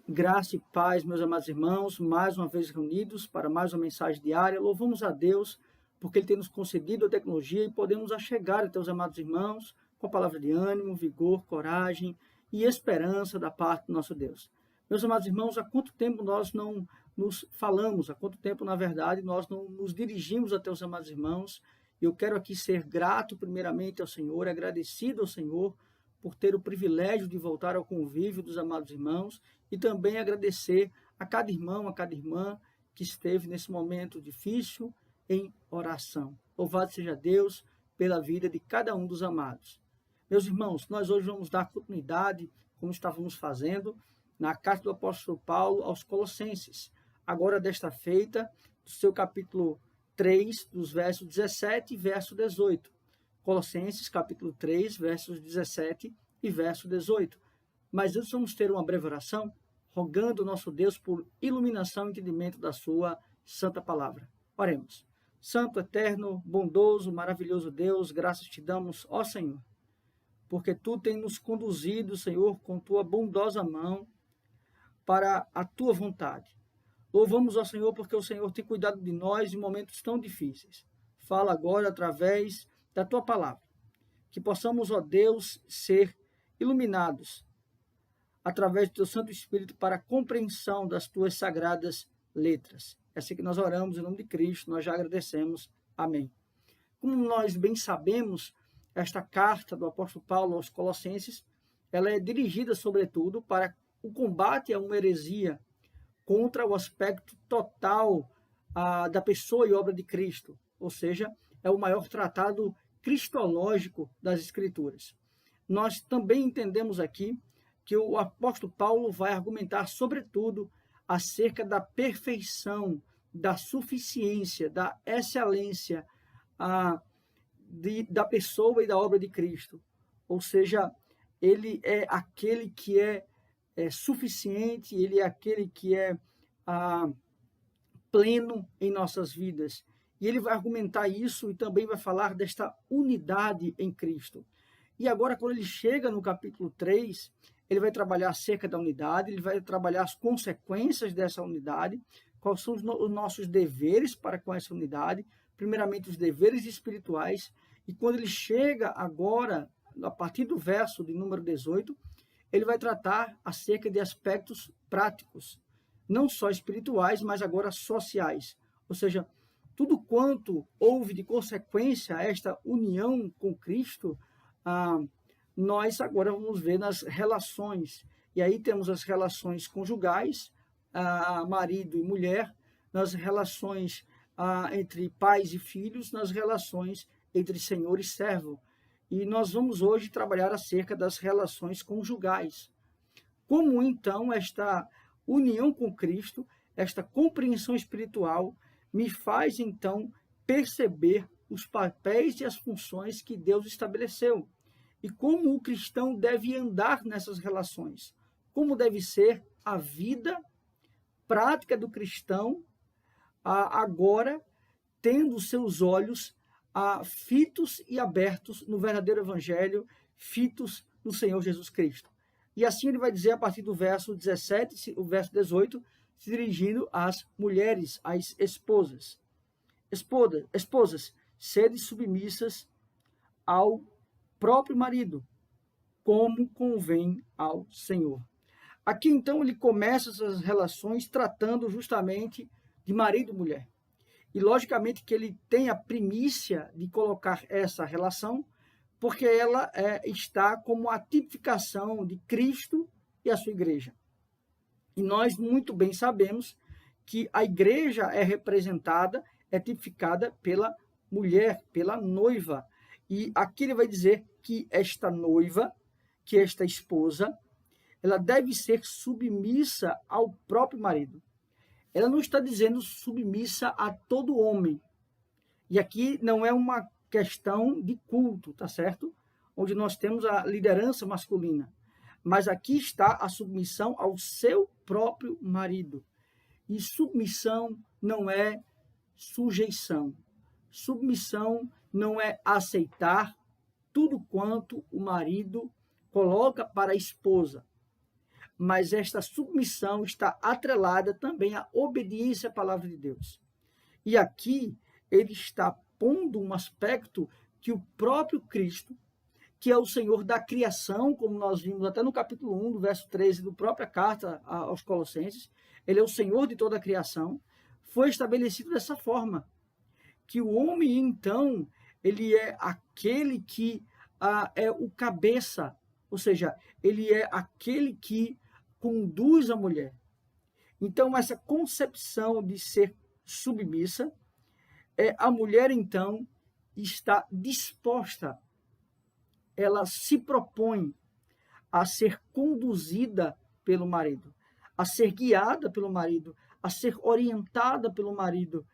Graça e paz, meus amados irmãos, mais uma vez reunidos para mais uma mensagem diária. Louvamos a Deus porque Ele tem nos concedido a tecnologia e podemos chegar até os amados irmãos com a palavra de ânimo, vigor, coragem e esperança da parte do nosso Deus. Meus amados irmãos, há quanto tempo nós não nos falamos, há quanto tempo, na verdade, nós não nos dirigimos até os amados irmãos. Eu quero aqui ser grato primeiramente ao Senhor, agradecido ao Senhor por ter o privilégio de voltar ao convívio dos amados irmãos e também agradecer a cada irmão, a cada irmã que esteve nesse momento difícil em oração. Louvado seja Deus pela vida de cada um dos amados. Meus irmãos, nós hoje vamos dar continuidade, como estávamos fazendo, na carta do apóstolo Paulo aos Colossenses. Agora, desta feita, do seu capítulo 3, dos versos 17 e verso 18. Colossenses, capítulo 3, versos 17 e verso 18. Mas antes vamos ter uma breve oração, rogando ao nosso Deus por iluminação e entendimento da sua santa palavra. Oremos. Santo, eterno, bondoso, maravilhoso Deus, graças te damos, ó Senhor, porque tu tens nos conduzido, Senhor, com tua bondosa mão para a tua vontade. Louvamos ao Senhor porque o Senhor tem cuidado de nós em momentos tão difíceis. Fala agora através da tua palavra, que possamos, ó Deus, ser iluminados através do teu Santo Espírito para a compreensão das tuas sagradas letras. É assim que nós oramos em nome de Cristo, nós já agradecemos. Amém. Como nós bem sabemos, esta carta do apóstolo Paulo aos Colossenses, ela é dirigida sobretudo para o combate a uma heresia contra o aspecto total da pessoa e obra de Cristo, ou seja, é o maior tratado cristológico das Escrituras. Nós também entendemos aqui que o apóstolo Paulo vai argumentar, sobretudo, acerca da perfeição, da suficiência, da excelência da pessoa e da obra de Cristo. Ou seja, ele é aquele que é suficiente, ele é aquele que é pleno em nossas vidas. E ele vai argumentar isso e também vai falar desta unidade em Cristo. E agora, quando ele chega no capítulo 3, ele vai trabalhar acerca da unidade, ele vai trabalhar as consequências dessa unidade, quais são os nossos deveres para com essa unidade, primeiramente os deveres espirituais. E quando ele chega agora, a partir do verso de número 18, ele vai tratar acerca de aspectos práticos, não só espirituais, mas agora sociais. Ou seja, tudo quanto houve de consequência a esta união com Cristo, nós agora vamos ver nas relações. E aí temos as relações conjugais, marido e mulher, nas relações entre pais e filhos, nas relações entre senhor e servo. E nós vamos hoje trabalhar acerca das relações conjugais. Como então esta união com Cristo, esta compreensão espiritual, me faz então perceber os papéis e as funções que Deus estabeleceu. E como o cristão deve andar nessas relações. Como deve ser a vida prática do cristão, agora tendo seus olhos fitos e abertos no verdadeiro evangelho, fitos no Senhor Jesus Cristo. E assim ele vai dizer a partir do verso 17, o verso 18, se dirigindo às mulheres, às esposas. Esposas, sede submissas ao próprio marido, como convém ao Senhor. Aqui então ele começa essas relações tratando justamente de marido e mulher. E logicamente que ele tem a primícia de colocar essa relação, porque ela está como a tipificação de Cristo e a sua igreja. E nós muito bem sabemos que a igreja é representada, é tipificada pela mulher, pela noiva. E aqui ele vai dizer que esta noiva, que esta esposa, ela deve ser submissa ao próprio marido. Ela não está dizendo submissa a todo homem. E aqui não é uma questão de culto, tá certo? Onde nós temos a liderança masculina. Mas aqui está a submissão ao seu próprio marido. E submissão não é sujeição. Submissão não é aceitar tudo quanto o marido coloca para a esposa. mas esta submissão está atrelada também à obediência à palavra de Deus. E aqui ele está pondo um aspecto que o próprio Cristo, que é o Senhor da criação, como nós vimos até no capítulo 1, do verso 13 da própria carta aos Colossenses, ele é o Senhor de toda a criação, foi estabelecido dessa forma, que o homem, então, ele é aquele que é o cabeça, ou seja, ele é aquele que conduz a mulher. Então, essa concepção de ser submissa, a mulher, então, está disposta, ela se propõe a ser conduzida pelo marido, a ser guiada pelo marido, a ser orientada pelo marido,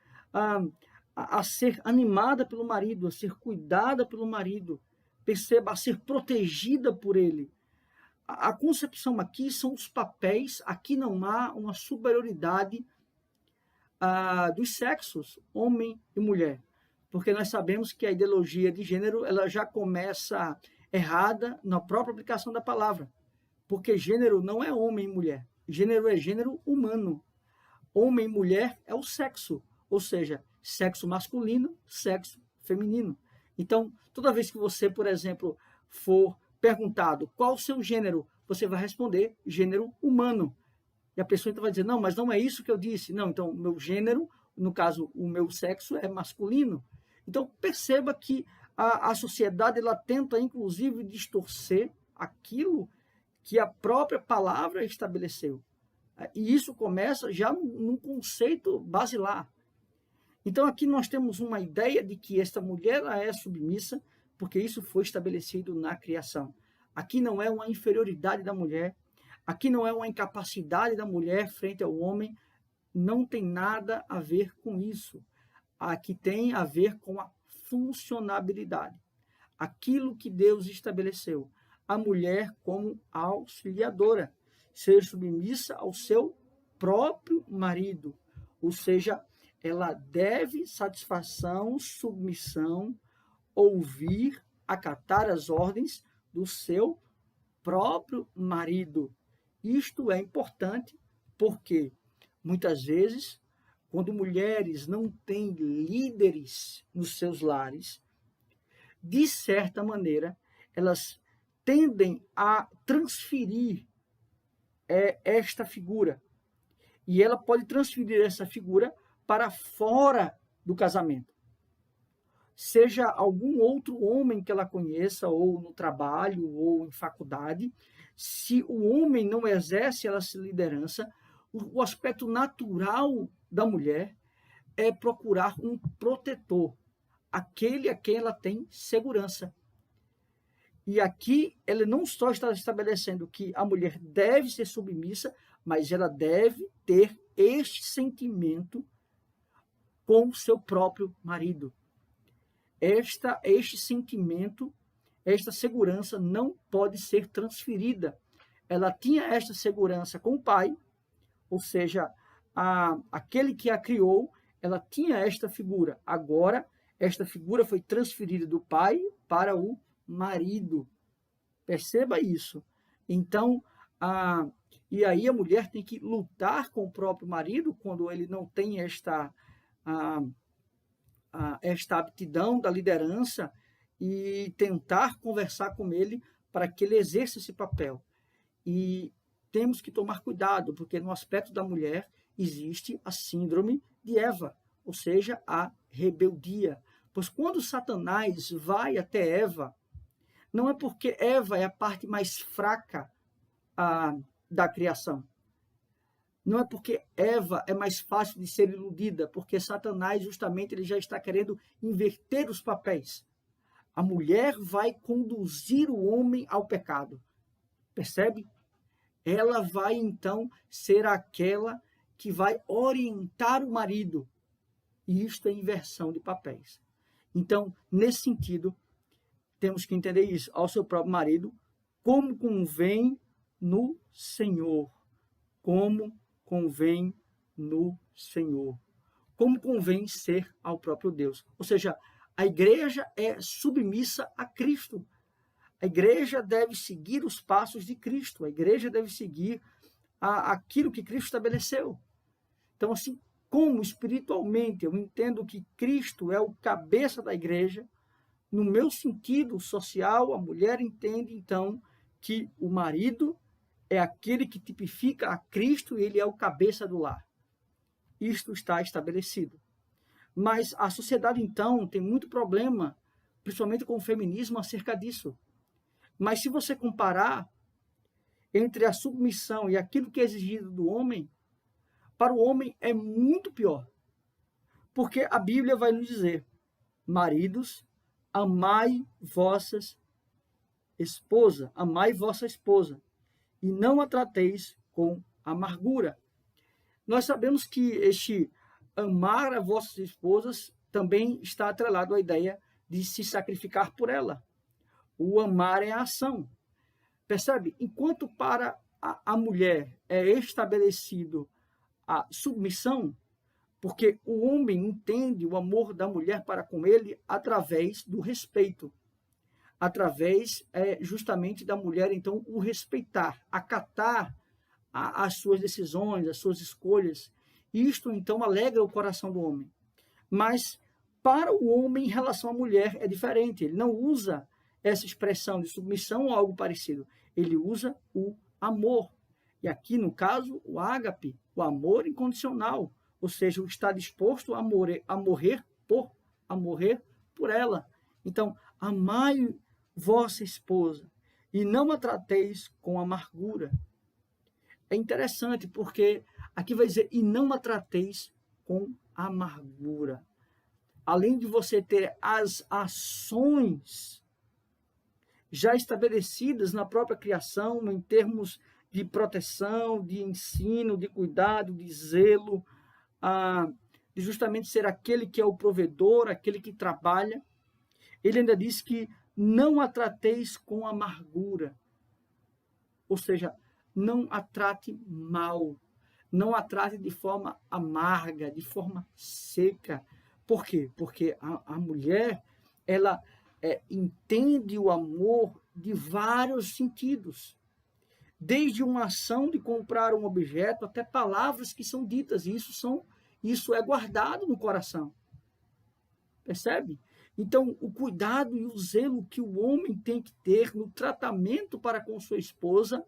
a ser animada pelo marido, a ser cuidada pelo marido, perceba, a ser protegida por ele. A concepção aqui são os papéis, aqui não há uma superioridade dos sexos, homem e mulher, porque nós sabemos que a ideologia de gênero ela já começa errada na própria aplicação da palavra, porque gênero não é homem e mulher, gênero é gênero humano, homem e mulher é o sexo, ou seja, sexo masculino, sexo feminino. Então, toda vez que você, por exemplo, for perguntado qual o seu gênero, você vai responder gênero humano. E a pessoa então vai dizer, não, mas não é isso que eu disse. Não, então, o meu gênero, no caso, o meu sexo é masculino. Então, perceba que a sociedade ela tenta, inclusive, distorcer aquilo que a própria palavra estabeleceu. E isso começa já num conceito basilar. Então, aqui nós temos uma ideia de que esta mulher ela é submissa, porque isso foi estabelecido na criação. Aqui não é uma inferioridade da mulher, aqui não é uma incapacidade da mulher frente ao homem, não tem nada a ver com isso. Aqui tem a ver com a funcionabilidade. Aquilo que Deus estabeleceu, a mulher como auxiliadora, ser submissa ao seu próprio marido, ou seja, ela deve satisfação, submissão, ouvir, acatar as ordens do seu próprio marido. Isto é importante porque, muitas vezes, quando mulheres não têm líderes nos seus lares, de certa maneira, elas tendem a transferir esta figura. E ela pode transferir essa figura para fora do casamento. Seja algum outro homem que ela conheça, ou no trabalho, ou em faculdade, se o homem não exerce essa liderança, o aspecto natural da mulher é procurar um protetor, aquele a quem ela tem segurança. E aqui ele não só está estabelecendo que a mulher deve ser submissa, mas ela deve ter este sentimento com o seu próprio marido. Este sentimento, esta segurança não pode ser transferida. Ela tinha esta segurança com o pai, ou seja, aquele que a criou, ela tinha esta figura. Agora, esta figura foi transferida do pai para o marido. Perceba isso. Então, e aí a mulher tem que lutar com o próprio marido quando ele não tem esta aptidão da liderança e tentar conversar com ele para que ele exerça esse papel. E temos que tomar cuidado, porque no aspecto da mulher existe a síndrome de Eva, ou seja, a rebeldia. Pois quando Satanás vai até Eva, não é porque Eva é a parte mais fraca da criação. Não é porque Eva é mais fácil de ser iludida, porque Satanás justamente ele já está querendo inverter os papéis. A mulher vai conduzir o homem ao pecado. Percebe? Ela vai então ser aquela que vai orientar o marido. E isto é inversão de papéis. Então, nesse sentido, temos que entender isso ao seu próprio marido, como convém no Senhor. Como convém no Senhor. Como convém ser ao próprio Deus. Ou seja, a igreja é submissa a Cristo. A igreja deve seguir os passos de Cristo. A igreja deve seguir aquilo que Cristo estabeleceu. Então, assim como espiritualmente eu entendo que Cristo é o cabeça da igreja, no meu sentido social, a mulher entende, então, que o marido é aquele que tipifica a Cristo e ele é o cabeça do lar. Isto está estabelecido. Mas a sociedade, então, tem muito problema, principalmente com o feminismo, acerca disso. Mas se você comparar entre a submissão e aquilo que é exigido do homem, para o homem é muito pior. Porque a Bíblia vai nos dizer: maridos, amai vossas esposas, amai vossa esposa, e não a trateis com amargura. Nós sabemos que este amar a vossas esposas também está atrelado à ideia de se sacrificar por ela. O amar é a ação. Percebe? Enquanto para a mulher é estabelecido a submissão, porque o homem entende o amor da mulher para com ele através do respeito, através justamente da mulher, então, o respeitar, acatar as suas decisões, as suas escolhas. Isto, então, alegra o coração do homem. Mas, para o homem, em relação à mulher, é diferente. Ele não usa essa expressão de submissão ou algo parecido. Ele usa o amor. E aqui, no caso, o ágape, o amor incondicional, ou seja, o estar disposto a morrer por ela. Então, amai vossa esposa e não a trateis com amargura. É interessante porque aqui vai dizer, e não a trateis com amargura. Além de você ter as ações já estabelecidas na própria criação, em termos de proteção, de ensino, de cuidado, de zelo, de justamente ser aquele que é o provedor, aquele que trabalha. Ele ainda diz que não a trateis com amargura. Ou seja, não a trate mal, não a trate de forma amarga, de forma seca. Por quê? Porque a mulher, ela entende o amor de vários sentidos. Desde uma ação de comprar um objeto até palavras que são ditas, e isso é guardado no coração. Percebe? Então, o cuidado e o zelo que o homem tem que ter no tratamento para com sua esposa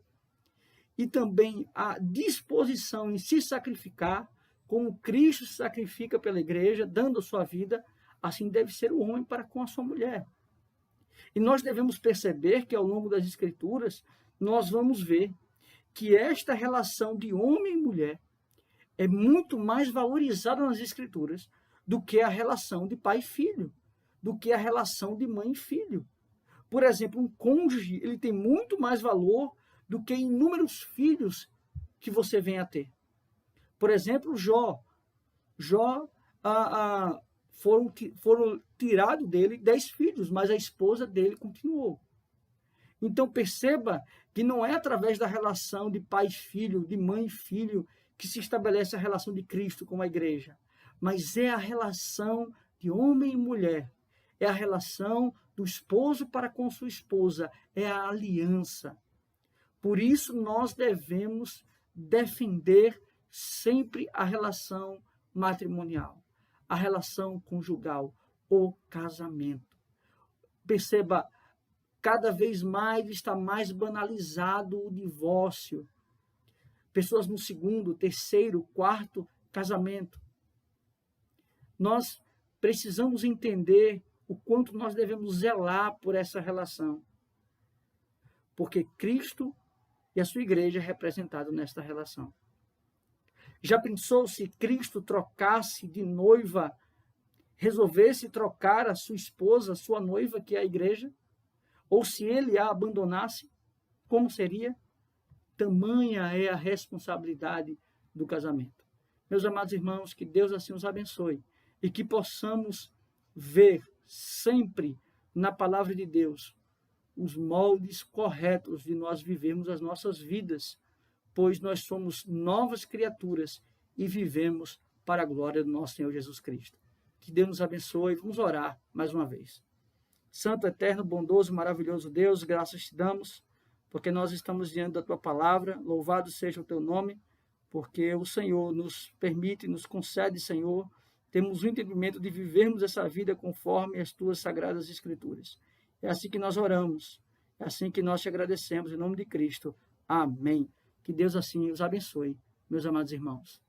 e também a disposição em se sacrificar, como Cristo se sacrifica pela igreja, dando a sua vida, assim deve ser o homem para com a sua mulher. E nós devemos perceber que ao longo das Escrituras, nós vamos ver que esta relação de homem e mulher é muito mais valorizada nas Escrituras do que a relação de pai e filho, do que a relação de mãe e filho. Por exemplo, um cônjuge, ele tem muito mais valor do que inúmeros filhos que você vem a ter. Por exemplo, Jó foram tirados dele 10 filhos, mas a esposa dele continuou. Então perceba que não é através da relação de pai e filho, de mãe e filho, que se estabelece a relação de Cristo com a igreja, mas é a relação de homem e mulher, é a relação do esposo para com sua esposa, é a aliança. Por isso nós devemos defender sempre a relação matrimonial, a relação conjugal, o casamento. Perceba, cada vez mais está mais banalizado o divórcio. Pessoas no segundo, terceiro, quarto casamento. Nós precisamos entender o quanto nós devemos zelar por essa relação. Porque Cristo e a sua igreja é representado nesta relação. Já pensou se Cristo trocasse de noiva, resolvesse trocar a sua esposa, a sua noiva, que é a igreja? Ou se ele a abandonasse, como seria? Tamanha é a responsabilidade do casamento. Meus amados irmãos, que Deus assim os abençoe e que possamos ver sempre na palavra de Deus os moldes corretos de nós vivermos as nossas vidas, pois nós somos novas criaturas e vivemos para a glória do nosso Senhor Jesus Cristo. Que Deus nos abençoe. Vamos orar mais uma vez. Santo, eterno, bondoso, maravilhoso Deus, graças te damos, porque nós estamos diante da tua palavra. Louvado seja o teu nome, porque o Senhor nos permite, nos concede, Senhor, temos o entendimento de vivermos essa vida conforme as tuas sagradas escrituras. É assim que nós oramos, é assim que nós te agradecemos, em nome de Cristo. Amém. Que Deus assim os abençoe, meus amados irmãos.